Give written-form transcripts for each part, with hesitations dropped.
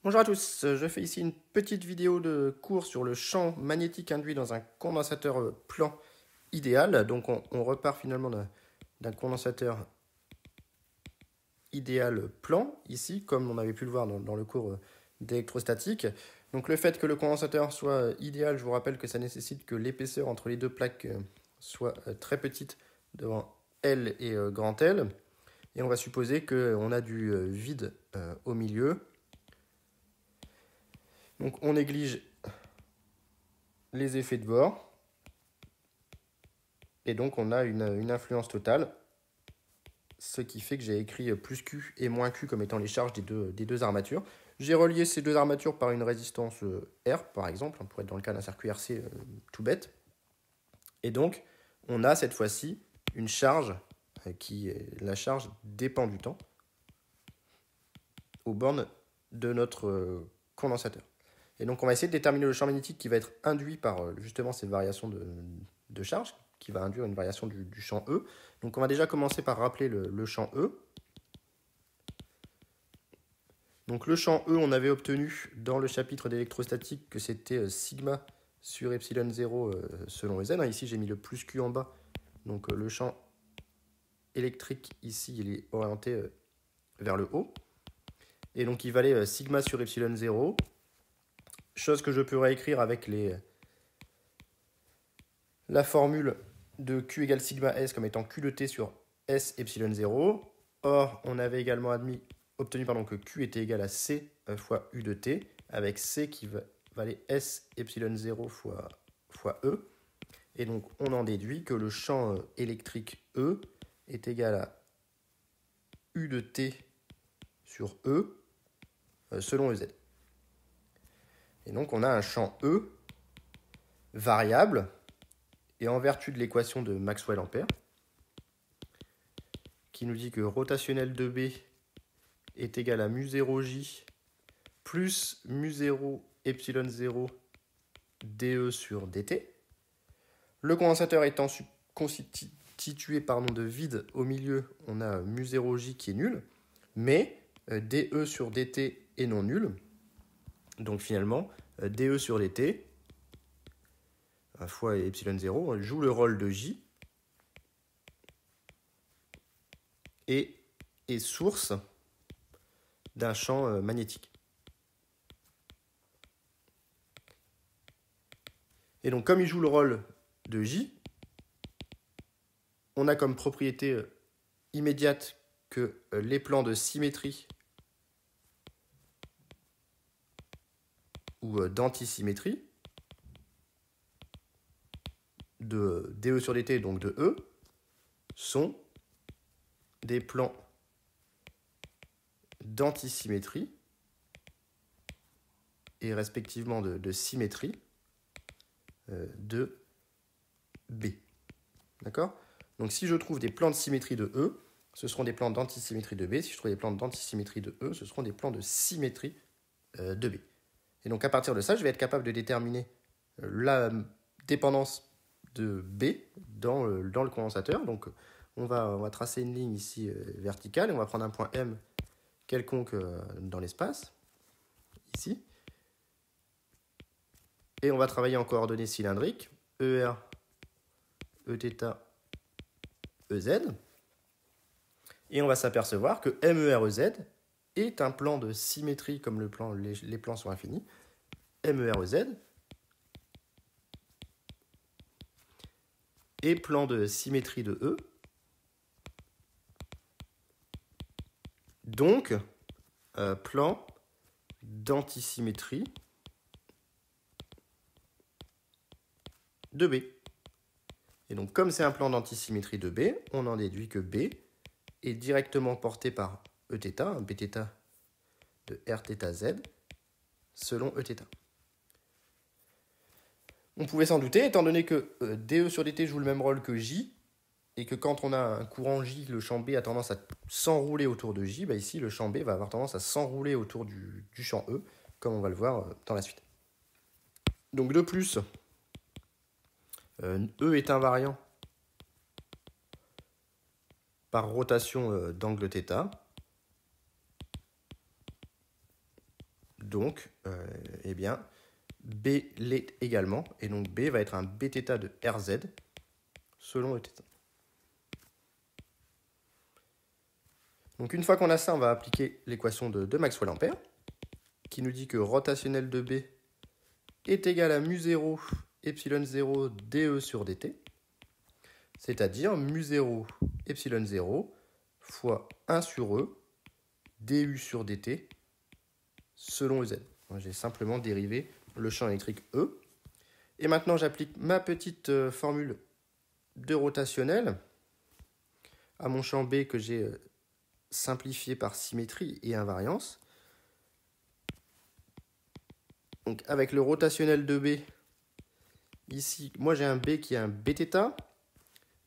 Bonjour à tous, je fais ici une petite vidéo de cours sur le champ magnétique induit dans un condensateur plan idéal. Donc on repart finalement d'un condensateur idéal plan, ici, comme on avait pu le voir dans le cours d'électrostatique. Donc le fait que le condensateur soit idéal, je vous rappelle que ça nécessite que l'épaisseur entre les deux plaques soit très petite devant L et grand L. Et on va supposer qu'on a du vide au milieu. Donc on néglige les effets de bord. Et donc on a une influence totale, ce qui fait que j'ai écrit plus Q et moins Q comme étant les charges des deux armatures. J'ai relié ces deux armatures par une résistance R, par exemple, pour être dans le cas d'un circuit RC tout bête. Et donc on a cette fois-ci une charge la charge dépend du temps aux bornes de notre condensateur. Et donc on va essayer de déterminer le champ magnétique qui va être induit par justement ces variations de charge, qui va induire une variation du champ E. Donc on va déjà commencer par rappeler le champ E. Donc le champ E, on avait obtenu dans le chapitre d'électrostatique que c'était sigma sur epsilon 0 selon EZ. Ici j'ai mis le plus Q en bas. Donc le champ électrique ici il est orienté vers le haut. Et donc il valait sigma sur epsilon 0. Chose que je peux réécrire avec la formule de Q égale sigma S comme étant Q de T sur S epsilon 0. Or, on avait également obtenu que Q était égal à C fois U de T, avec C qui valait S epsilon 0 fois E. Et donc, on en déduit que le champ électrique E est égal à U de T sur E selon EZ. Et donc, on a un champ E variable, et en vertu de l'équation de Maxwell-Ampère, qui nous dit que rotationnel de B est égal à mu0J plus mu0 epsilon 0 dE sur dt. Le condensateur étant constitué de vide au milieu, on a mu0J qui est nul, mais dE sur dt est non nul. Donc finalement, dE sur dt fois epsilon 0 joue le rôle de J et est source d'un champ magnétique. Et donc, comme il joue le rôle de J, on a comme propriété immédiate que les plans de symétrie ou d'antisymétrie de dE sur dt, donc de E, sont des plans d'antisymétrie et respectivement de symétrie de B. D'accord ? Donc si je trouve des plans de symétrie de E, ce seront des plans d'antisymétrie de B. Si je trouve des plans d'antisymétrie de E, ce seront des plans de symétrie de B. Et donc à partir de ça, je vais être capable de déterminer la dépendance de B dans le condensateur. Donc on va tracer une ligne ici verticale et on va prendre un point M quelconque dans l'espace, ici. Et on va travailler en coordonnées cylindriques, ER, Eθ, EZ. Et on va s'apercevoir que MEREZ est un plan de symétrie, comme les plans sont infinis. MEREZ est plan de symétrie de E. Donc, plan d'antisymétrie de B. Et donc, comme c'est un plan d'antisymétrie de B, on en déduit que B est directement porté par Eθ, Bθ de Rθz, selon Eθ. On pouvait s'en douter, étant donné que dE sur dt joue le même rôle que J, et que quand on a un courant J, le champ B a tendance à s'enrouler autour de J, ici le champ B va avoir tendance à s'enrouler autour du champ E, comme on va le voir dans la suite. Donc de plus, E est invariant par rotation d'angle θ. Donc, eh bien, B l'est également. Et donc, B va être un Bθ de Rz selon Eθ. Donc, une fois qu'on a ça, on va appliquer l'équation de Maxwell-Ampère, qui nous dit que rotationnel de B est égal à mu0 epsilon 0 dE sur dt, c'est-à-dire mu0 epsilon 0 fois 1 sur E du sur dt selon Ez. J'ai simplement dérivé le champ électrique E. Et maintenant, j'applique ma petite formule de rotationnel à mon champ B que j'ai simplifié par symétrie et invariance. Donc, avec le rotationnel de B, ici, moi j'ai un B qui est un Bθ.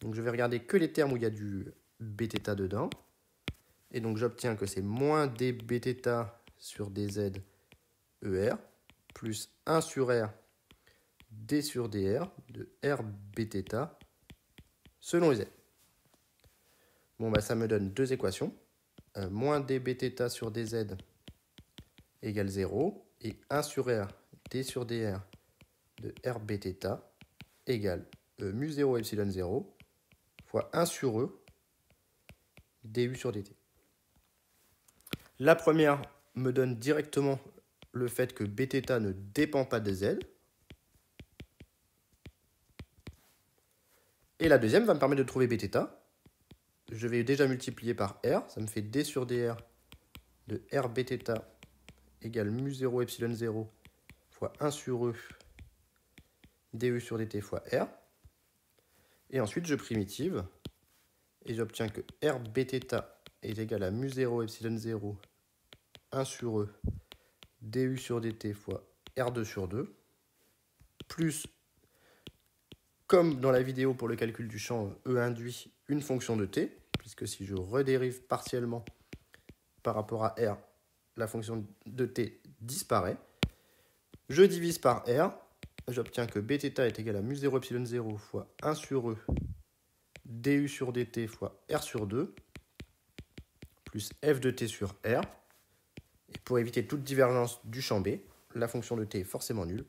Donc, je vais regarder que les termes où il y a du Bθ dedans. Et donc, j'obtiens que c'est moins d Bθ sur dz ER plus 1 sur R d sur dr de R Bθ selon Z. Bon, bah, ça me donne deux équations. Moins d Bθ sur dz égale 0 et 1 sur R d sur dr de R Bθ égale mu 0 epsilon 0 fois 1 sur E du sur dt. La première me donne directement le fait que Bθ ne dépend pas de Z. Et la deuxième va me permettre de trouver Bθ. Je vais déjà multiplier par R. Ça me fait d sur dr de R Bθ égale mu 0 epsilon 0 fois 1 sur E du sur dt fois R. Et ensuite, je primitive. Et j'obtiens que R Bθ est égal à mu 0 epsilon 0 1 sur E du sur dt fois R2 sur 2, plus, comme dans la vidéo pour le calcul du champ E induit, une fonction de t, puisque si je redérive partiellement par rapport à R, la fonction de t disparaît. Je divise par R, j'obtiens que Bθ est égal à mu 0 epsilon 0 fois 1 sur E du sur dt fois R sur 2, plus f de t sur R. Et pour éviter toute divergence du champ B, la fonction de t est forcément nulle.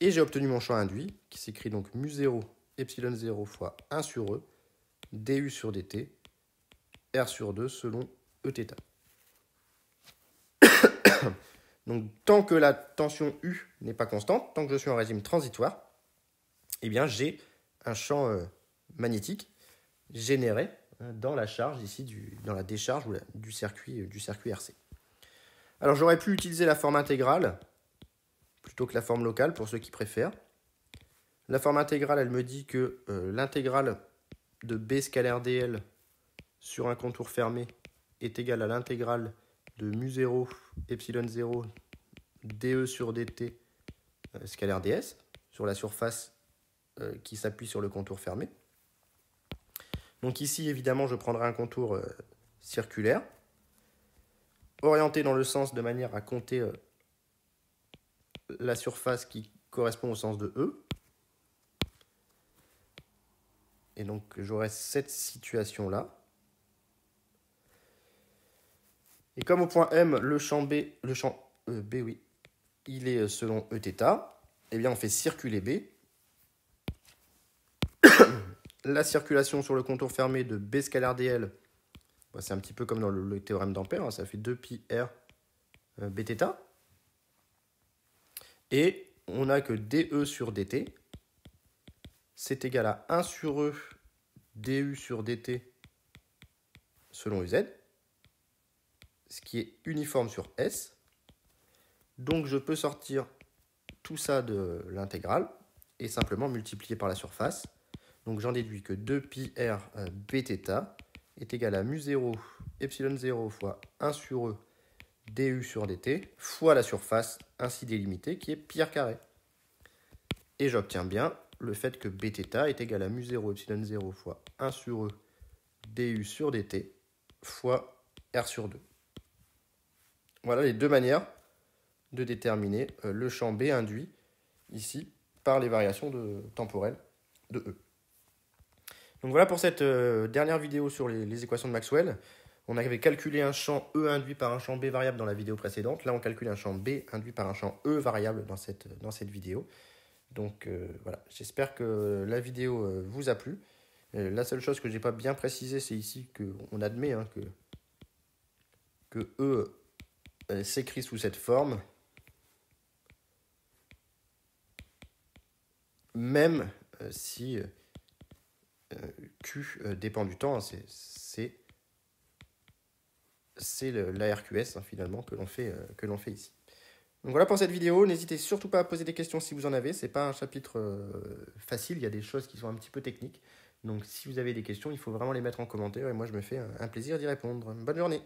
Et j'ai obtenu mon champ induit, qui s'écrit donc mu 0 epsilon 0 fois 1 sur E du sur dt R sur 2 selon Eθ. Donc, tant que la tension U n'est pas constante, tant que je suis en régime transitoire, eh bien, j'ai un champ magnétique généré dans la charge ici, dans la décharge du circuit RC. Alors, j'aurais pu utiliser la forme intégrale plutôt que la forme locale pour ceux qui préfèrent. La forme intégrale, elle me dit que l'intégrale de B scalaire dl sur un contour fermé est égale à l'intégrale de mu 0 epsilon 0 dE sur dt scalaire ds sur la surface qui s'appuie sur le contour fermé. Donc ici, évidemment, je prendrai un contour circulaire, orienté dans le sens de manière à compter la surface qui correspond au sens de E. Et donc, j'aurai cette situation-là. Et comme au point M, le champ B, oui, il est selon Eθ, eh bien, on fait circuler B. La circulation sur le contour fermé de B scalaire dl, c'est un petit peu comme dans le théorème d'Ampère, hein, ça fait 2pi R Bθ. Et on a que dE sur dt, c'est égal à 1 sur E du sur dt selon uz, ce qui est uniforme sur S. Donc je peux sortir tout ça de l'intégrale et simplement multiplier par la surface. Donc j'en déduis que 2pi R Bθ est égal à mu 0 epsilon 0 fois 1 sur E du sur dt fois la surface ainsi délimitée qui est pi r carré. Et j'obtiens bien le fait que Bθ est égal à mu 0 epsilon 0 fois 1 sur E du sur dt fois R sur 2. Voilà les deux manières de déterminer le champ B induit ici par les variations temporelles de E. Donc voilà pour cette dernière vidéo sur les équations de Maxwell. On avait calculé un champ E induit par un champ B variable dans la vidéo précédente. Là, on calcule un champ B induit par un champ E variable dans cette vidéo. Donc voilà, j'espère que la vidéo vous a plu. La seule chose que je n'ai pas bien précisé, c'est ici qu'on admet que E s'écrit sous cette forme, même si Q dépend du temps. C'est la RQS finalement que l'on fait ici. Donc voilà pour cette vidéo, n'hésitez surtout pas à poser des questions si vous en avez, c'est pas un chapitre facile, il y a des choses qui sont un petit peu techniques. Donc si vous avez des questions, il faut vraiment les mettre en commentaire et moi je me fais un plaisir d'y répondre. Bonne journée!